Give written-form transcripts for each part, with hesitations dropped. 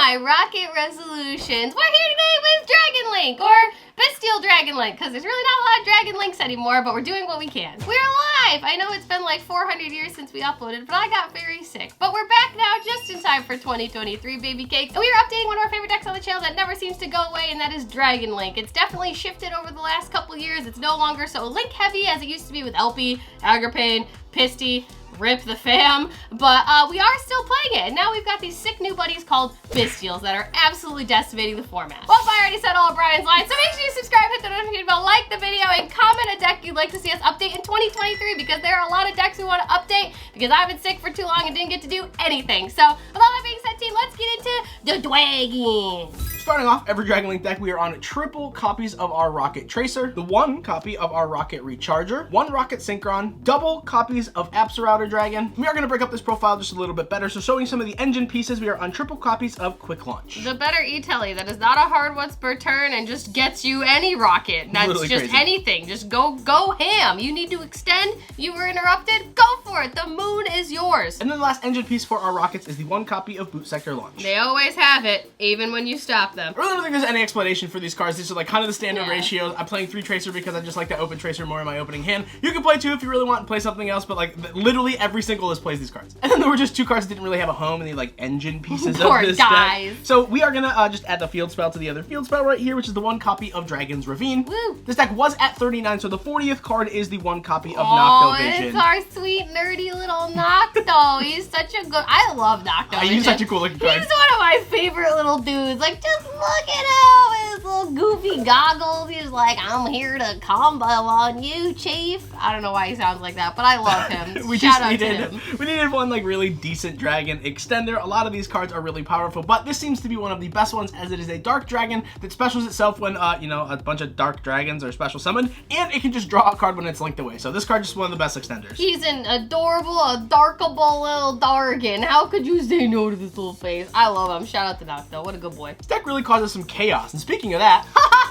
my rocket resolutions. We're here today with Dragon Link, or Bystial Dragon Link, because there's really not a lot of Dragon Links anymore, but we're doing what we can. We're live! I know it's been like 400 years since we uploaded, but I got very sick. But we're back now just in time for 2023, baby cakes. And we are updating one of our favorite decks on the channel that never seems to go away, and that is Dragon Link. It's definitely shifted over the last couple years. It's no longer so Link heavy as it used to be with LP, Agripane, Pisty, rip the fam, but we are still playing it, and now we've got these sick new buddies called Bystials that are absolutely decimating the format. Well, I already said all of Brian's lines, so make sure you subscribe, hit the notification bell, like the video, and comment a deck you'd like to see us update in 2023, because there are a lot of decks we want to update, because I've been sick for too long and didn't get to do anything. So, with all that being said, team, let's get into the Dragons. Starting off every Dragon Link deck, we are on triple copies of our Rocket Tracer, the one copy of our Rocket Recharger, one Rocket Synchron, double copies of Apsarouter Dragon. We are going to break up this profile just a little bit better, so showing some of the engine pieces, we are on triple copies of Quick Launch. The better E-Telly that is not a hard once per turn and just gets you any rocket. That's Literally just crazy. Anything. Just go ham. You need to extend. You were interrupted. Go for it. The moon is yours. And then the last engine piece for our Rockets is the one copy of Boot Sector Launch. They always have it, even when you stop them. I really don't think there's any explanation for these cards. These are like kind of the standard ratios. I'm playing 3 Tracer because I just like to open Tracer more in my opening hand. You can play 2 if you really want to play something else, but like literally every single list plays these cards. And then there were just 2 cards that didn't really have a home in the like engine pieces Poor of this guys. deck. So we are gonna just add the field spell to the other field spell right here, which is the one copy of Dragon's Ravine. Woo. This deck was at 39, so the 40th card is the one copy of Nocto Vision. It's our sweet nerdy little Nocto. He's such a good. I love Nocto Vision. He's such a cool looking card. He's one of my favorite little dudes. Like, just look at him. His little goofy goggles. He's like, I'm here to combo on you, Chief. I don't know why he sounds like that, but I love him. we Shout out to him. We needed one like really decent dragon extender. A lot of these cards are really powerful, but this seems to be one of the best ones as it is a dark dragon that specials itself when you know, a bunch of dark dragons are special summoned, and it can just draw a card when it's linked away. So this card is just one of the best extenders. He's an adorable, darkable little Dargan. How could you say no to this little face? I love him. Shout out to Nocto. What a good boy. This deck really causes some chaos. And speaking of that,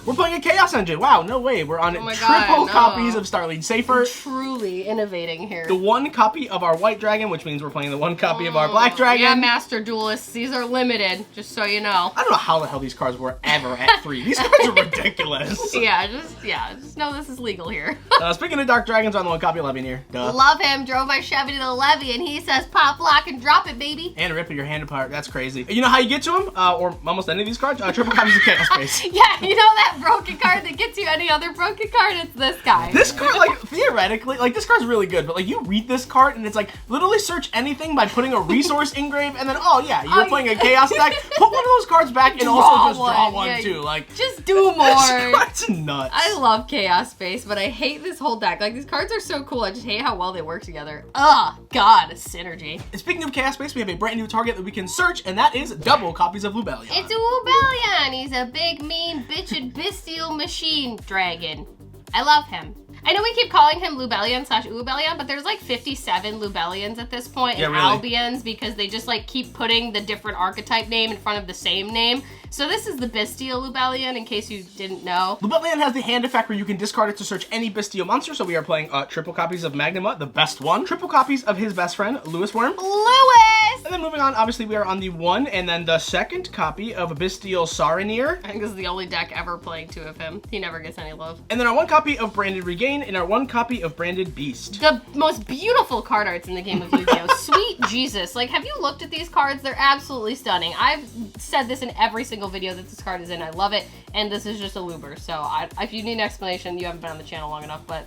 we're playing a Chaos Engine. Wow, no way. We're on triple copies of Starlead Safer. Truly innovating here. The one copy of our White Dragon, which means we're playing the one copy of our Black Dragon. Yeah, Master Duelists. These are limited, just so you know. I don't know how the hell these cards were ever at 3. These cards are ridiculous. Just know this is legal here. Speaking of Dark Dragons, we're on the one copy of Levy here. Duh. Love him. Drove my Chevy to the levee, and he says, pop, lock, and drop it, baby. And ripping your hand apart. That's crazy. You know how you get to them? Or almost any of these cards? Triple copies of Chaos Space. Yeah, you know that broken card that gets you any other broken card? It's this guy. This card, like, theoretically, like, this card's really good, but, like, you read this card, and it's like, literally search anything by putting a resource engrave, and then, oh, yeah, you're playing a Chaos deck. Put one of those cards back and also just draw one, too. Like, just do more. This card's nuts. I love Chaos Space, but I hate this whole deck. Like, these cards are so cool. I just hate how well they work together. Ugh, God, synergy. And speaking of Chaos Space, we have a brand new target that we can search, and that is double copies of Lubellion. It's a Lubellion. He's a big, mean, bitchin' Bystial machine dragon. I love him. I know we keep calling him Lubellion/Ubellion, but there's like 57 Lubellions at this point, and Albions, because they just like keep putting the different archetype name in front of the same name. So this is the Bystial Lubellion, in case you didn't know. Lubellion has the hand effect where you can discard it to search any Bystial monster, so we are playing triple copies of Magnuma, the best one, triple copies of his best friend, Lewis Worm. Lewis! And then moving on, obviously we are on the 1 and then the 2nd copy of Bystial Saronir. I think this is the only deck ever playing 2 of him. He never gets any love. And then our 1 copy of Branded Regain and our 1 copy of Branded Beast. The most beautiful card arts in the game of Yu-Gi-Oh! Sweet Jesus. Like, have you looked at these cards? They're absolutely stunning. I've said this in every single video that this card is in. I love it. And this is just a Luber. So if you need an explanation, you haven't been on the channel long enough, but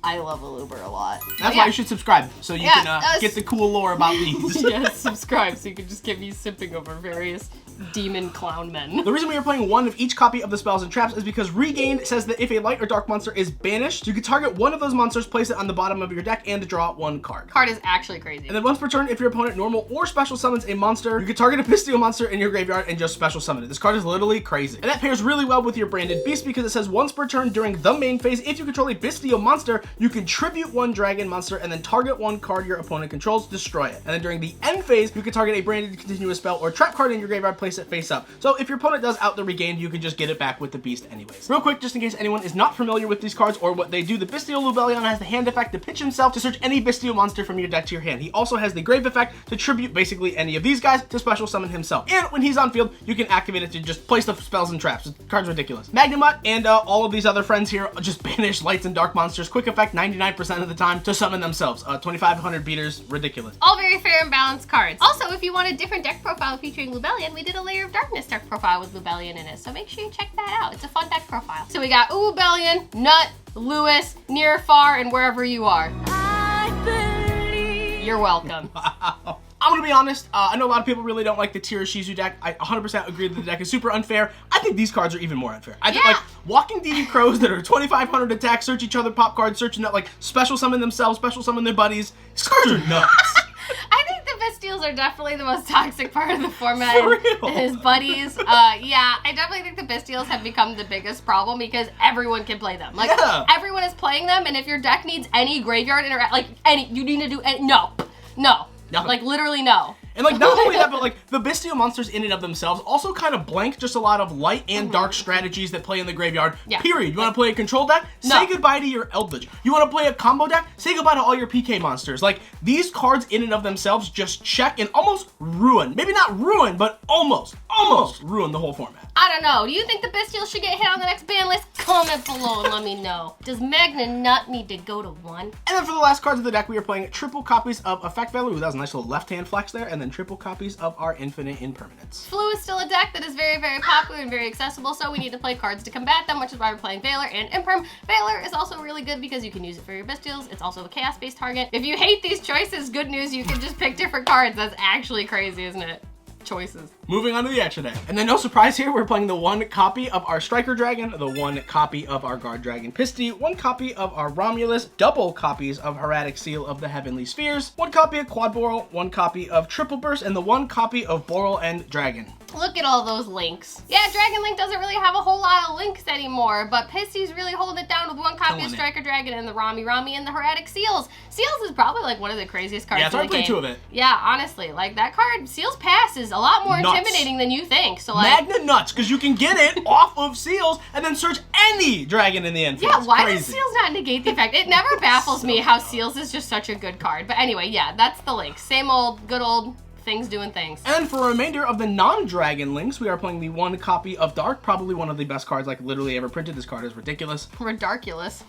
I love a Luber a lot. That's why you should subscribe, so you can get the cool lore about these. Yes, subscribe so you can just get me sipping over various demon clown men. The reason we are playing 1 of each copy of the spells and traps is because Regained says that if a light or dark monster is banished, you can target one of those monsters, place it on the bottom of your deck, and draw 1 card. Card is actually crazy. And then once per turn, if your opponent normal or special summons a monster, you can target a Bystial monster in your graveyard and just special summon it. This card is literally crazy. And that pairs really well with your Branded Beast because it says once per turn during the main phase, if you control a Bystial monster, you can tribute one dragon monster and then target one card your opponent controls, destroy it. And then during the end phase, you can target a branded continuous spell or trap card in your graveyard, place it face up. So if your opponent does out the regained, you can just get it back with the beast anyways. Real quick, just in case anyone is not familiar with these cards or what they do, the Bystial Lubellion has the hand effect to pitch himself to search any Bystial monster from your deck to your hand. He also has the grave effect to tribute basically any of these guys to special summon himself. And when he's on field, you can activate it to just place the spells and traps. The card's ridiculous. Magnemite and all of these other friends here just banish lights and dark monsters. Quick effect 99% of the time to summon themselves. 2500 beaters, ridiculous. All very fair and balanced cards. Also, if you want a different deck profile featuring Lubellion, we did a Layer of Darkness deck profile with Lubellion in it, so make sure you check that out. It's a fun deck profile. So we got Lubellion, Nut, Lewis, Near, Far, and wherever you are. You're welcome. Wow. I'm gonna be honest, I know a lot of people really don't like the Tira Shizu deck. I 100% agree that the deck is super unfair. I think these cards are even more unfair. I think like walking DD Crows that are 2500 attack, search each other, pop cards, search and like special summon themselves, special summon their buddies. These cards are nuts. I think the Bystials are definitely the most toxic part of the format. For real. His buddies. Yeah, I definitely think the Bystials have become the biggest problem because everyone can play them. Like, everyone is playing them, and if your deck needs any graveyard you need to do any, no. Nothing. Like, literally no. And like, not only that, but like, the Bystial monsters in and of themselves also kind of blank just a lot of light and dark strategies that play in the graveyard, period. You want to play a control deck? Say goodbye to your Eldritch. You want to play a combo deck? Say goodbye to all your PK monsters. Like, these cards in and of themselves just check and almost ruin, maybe not ruin, but almost ruin the whole format. I don't know. Do you think the Bystials should get hit on the next ban list? Comment below and let me know. Does Magna Nut need to go to 1? And then for the last cards of the deck, we are playing triple copies of Effect Value. Ooh, that was a nice little left-hand flex there. And then triple copies of our Infinite Impermanence. Flu is still a deck that is very, very popular and very accessible, so we need to play cards to combat them, which is why we're playing Valor and Imperm. Valor is also really good because you can use it for your Bystials. It's also a chaos-based target. If you hate these choices, good news, you can just pick different cards. That's actually crazy, isn't it? Choices. Moving on to the extra deck. And then no surprise here, we're playing the 1 copy of our Striker Dragon, the 1 copy of our Guard Dragon Pisty, 1 copy of our Romulus, double copies of Hieratic Seal of the Heavenly Spheres, 1 copy of Quad Boral, 1 copy of Triple Burst, and the 1 copy of Boral and Dragon. Look at all those links. Yeah, Dragon Link doesn't really have a whole lot of links anymore, but Pisty's really holding it down with 1 copy of Striker Dragon and the Rami and the Hieratic Seals. Seals is probably like one of the craziest cards in the game. Yeah, it's hard to play 2 of it. Yeah, honestly, like that card, Seals Pass is a lot more intimidating than you think. So like Magna nuts, because you can get it off of Seals and then search any dragon in the end. Yeah, why does Seals not negate the effect? It never baffles me how Seals is just such a good card. But anyway, yeah, that's the link. Same old, good old things doing things. And for a remainder of the non-dragon links, we are playing the 1 copy of Dark, probably one of the best cards like literally ever printed. This card is ridiculous. Ridiculous.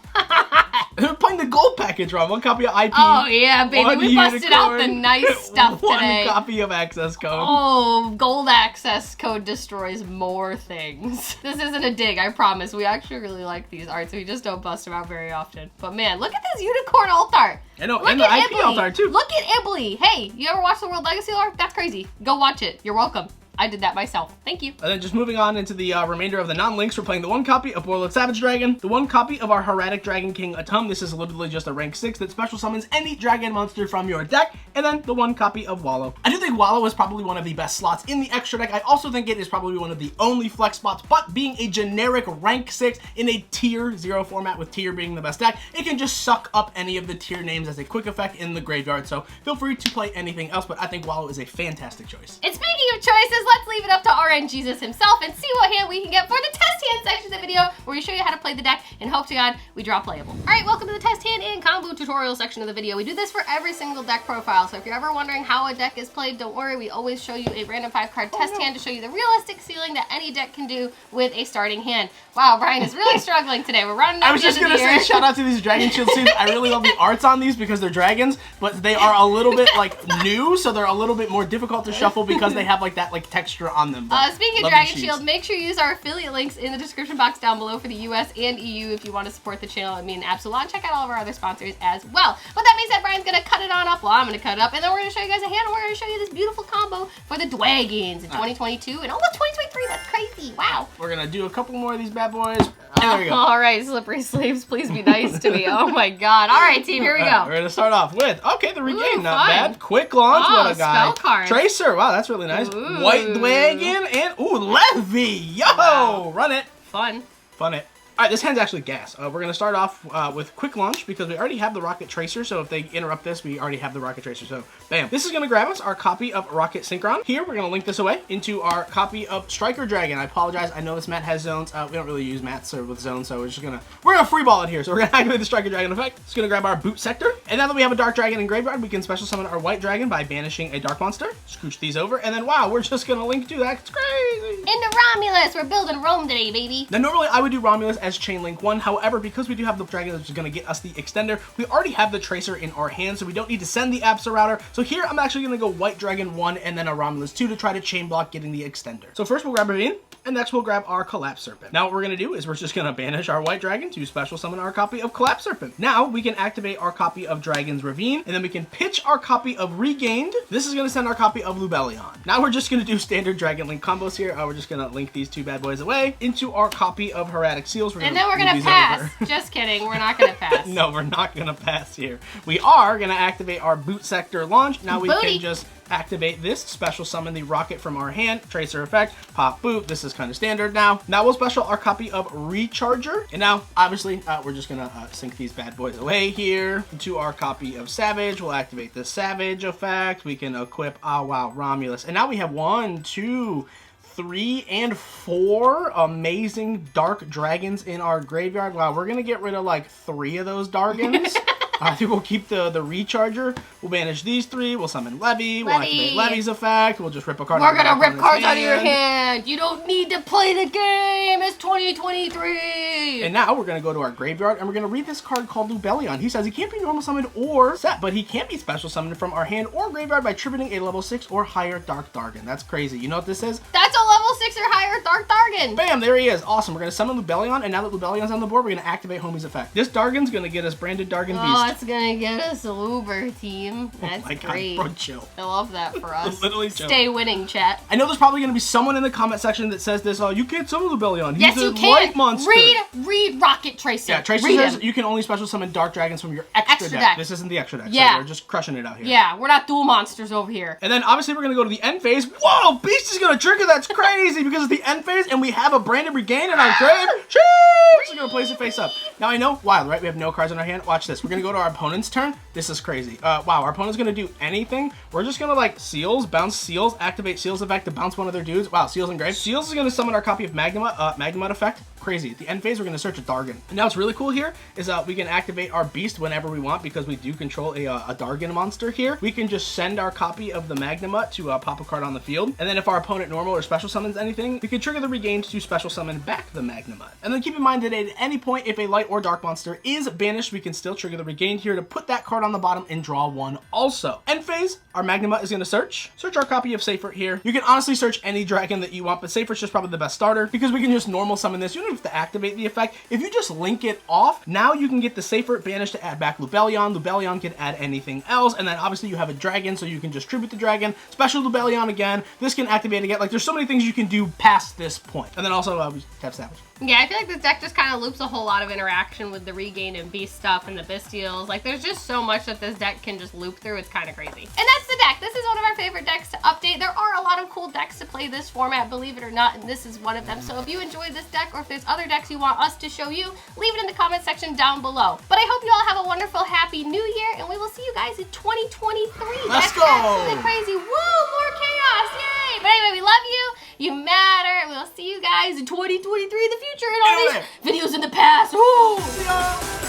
We're playing the gold package, Ron. 1 copy of IP. Oh yeah, baby. We busted out the nice stuff today. 1 copy of access code. Oh, gold access code destroys more things. This isn't a dig, I promise. We actually really like these arts. We just don't bust them out very often. But man, look at this unicorn alt art. I know, and the IP alt art too. Look at Ibley. Hey, you ever watch the World Legacy arc? That's crazy. Go watch it. You're welcome. I did that myself. Thank you. And then just moving on into the remainder of the non-links, we're playing the 1 copy of Warlord Savage Dragon, the 1 copy of our Hieratic Dragon King Atum. This is literally just a rank 6 that special summons any dragon monster from your deck, and then the 1 copy of Wallow. I do think Wallow is probably one of the best slots in the extra deck. I also think it is probably one of the only flex spots, but being a generic rank 6 in a tier 0 format with tier being the best deck, it can just suck up any of the tier names as a quick effect in the graveyard, so feel free to play anything else, but I think Wallow is a fantastic choice. And speaking of choices, let's leave it up to RN Jesus himself and see what hand we can get for the test hand section of the video where we show you how to play the deck and hope to God we draw playable. Alright, welcome to the test hand and combo tutorial section of the video. We do this for every single deck profile, so if you're ever wondering how a deck is played, don't worry, we always show you a random 5-card test hand to show you the realistic ceiling that any deck can do with a starting hand. Wow, Brian is really struggling today. We're running out of the end of the year. I was just gonna say shout out to these Dragon Shield suits. I really love the arts on these because they're dragons, but they are a little bit like new, so they're a little bit more difficult to shuffle because they have like that texture on them. Speaking of Dragon Shield, make sure you use our affiliate links in the description box down below for the US and EU if you want to support the channel. I mean, absolutely. And check out all of our other sponsors as well. With that being said, Brian's going to cut it on up. Well, I'm going to cut it up. And then we're going to show you guys a hand. And we're going to show you this beautiful combo for the Dragons in 2022 and almost 2023. That's crazy. Wow. We're going to do a couple more of these bad boys. And there we go. All right, slippery sleeves. Please be nice to me. Oh my God. All right, team. Here we go. We're going to start off with, okay, the Regain. Not bad. Quick launch. What a guy. Spell card. Tracer. Wow, that's really nice. White Dragon and, ooh, Levy. Yo, run it. Fun. Fun it. right, this hand's actually gas. We're going to start off with quick launch because we already have the rocket tracer. So if they interrupt this, we already have the rocket tracer. So bam. This is going to grab us our copy of Rocket Synchron. Here, we're going to link this away into our copy of Striker Dragon. I apologize. I know this mat has zones. We don't really use mats with zones, so we're going to free ball it here. So we're going to activate the Striker Dragon effect. It's going to grab our boot sector. And now that we have a Dark Dragon in graveyard, we can special summon our White Dragon by banishing a Dark Monster. Scooch these over. And then, wow, we're just going to link to that. It's crazy. Into Romulus. We're building Rome today, baby. Now, normally I would do Romulus as Chain Link 1. However, because we do have the Dragon that's going to get us the extender, we already have the Tracer in our hand, so we don't need to send the Absa Router. So here, I'm actually going to go White Dragon 1 and then a Romulus 2 to try to chain block getting the extender. So first, we'll grab Ravine. And next we'll grab our Collapse Serpent. Now what we're going to do is we're just going to banish our White Dragon to special summon our copy of Collapse Serpent. Now we can activate our copy of Dragon's Ravine, and then we can pitch our copy of Regained. This is going to send our copy of Lubellion. Now we're just going to do standard Dragon Link combos here. We're just going to link these two bad boys away into our copy of Heretic Seals. And then we're going to pass. Just kidding. We're not going to pass. No, we're not going to pass here. We are going to activate our Boot Sector launch. Now we can just activate this, special summon the rocket from our hand, tracer effect, pop boot. This is kind of standard now. Now we'll special our copy of Recharger. And now, obviously, we're just gonna sink these bad boys away here into our copy of Savage. We'll activate the Savage effect. We can equip, Romulus. And now we have 1, 2, 3, and 4 amazing Dark Dragons in our graveyard. Wow, we're gonna get rid of like 3 of those Dargans. I think we'll keep the Recharger. We'll banish these 3. We'll summon Levy. We'll activate Levy's effect. We'll just rip a card out of our opponent's hand. We're gonna rip cards out of your hand. You don't need to play the game. It's 2023. And now we're gonna go to our graveyard and we're gonna read this card called Lubellion. He says he can't be normal summoned or set, but he can be special summoned from our hand or graveyard by tributing a level 6 or higher Dark Dargon. That's crazy. You know what this is? That's a level 6 or higher Dark Dargon. Bam! There he is. Awesome. We're gonna summon Lubellion, and now that Lubellion's on the board, we're gonna activate Homie's effect. This Dargon's gonna get us branded Dargon Beast. That's gonna get us a Luber team. That's great. God, bro, chill. I love that for us. Literally chill. Stay winning, chat. I know there's probably gonna be someone in the comment section that says this. You can't summon Lubellion. Yes, you can. Light monster. Read Rocket Tracer. Yeah, Tracer says you can only special summon Dark Dragons from your extra deck. This isn't the extra deck. Yeah. So we're just crushing it out here. Yeah, we're not dual monsters over here. And then obviously we're gonna go to the end phase. Whoa, Beast is gonna trigger. That's crazy because it's the end phase and we have a branded Regain in our grave. Sheesh! We're gonna place it face up. Now I know, wild, right? We have no cards in our hand. Watch this. We're gonna go to our opponent's turn. This is crazy. Wow, our opponent's gonna do anything. We're just gonna like Seals, bounce Seals, activate Seals effect to bounce one of their dudes. Wow, Seals and Grave. Seals is gonna summon our copy of Magnemite effect. Crazy. At the end phase, we're gonna search a Dargon. And now what's really cool here is we can activate our Beast whenever we want because we do control a Dargon monster here. We can just send our copy of the Magnemite to pop a card on the field. And then if our opponent normal or special summons anything, we can trigger the Regain to special summon back the Magnemite. And then keep in mind that at any point, if a light or dark monster is banished, we can still trigger the Regain here to put that card on the bottom and draw 1 also. End phase, our Magnemite is gonna search our copy of Seifert here. You can honestly search any dragon that you want, but Seifert's just probably the best starter because we can just normal summon this. You don't have to activate the effect. If you just link it off, now you can get the Seifert banished to add back Lubellion. Lubellion can add anything else, and then obviously you have a dragon, so you can just tribute the dragon, special Lubellion again. This can activate again. Like, there's so many things you can do past this point. And then also, we have Savage. Yeah, I feel like this deck just kind of loops a whole lot of interaction with the Regain and Beast stuff and the Bystials. Like, there's just so much that this deck can just loop through. It's kind of crazy. And that's the deck. This is one of our favorite decks to update. There are a lot of cool decks to play this format, believe it or not, and this is one of them. So if you enjoyed this deck or if there's other decks you want us to show you, leave it in the comment section down below. But I hope you all have a wonderful, happy new year, and we will see you guys in 2023. Let's go! Absolutely crazy. Woo! More chaos! Yay! But anyway, we love you. You matter. And we'll see you guys in 2023 in the future and all these videos in the past. Woo!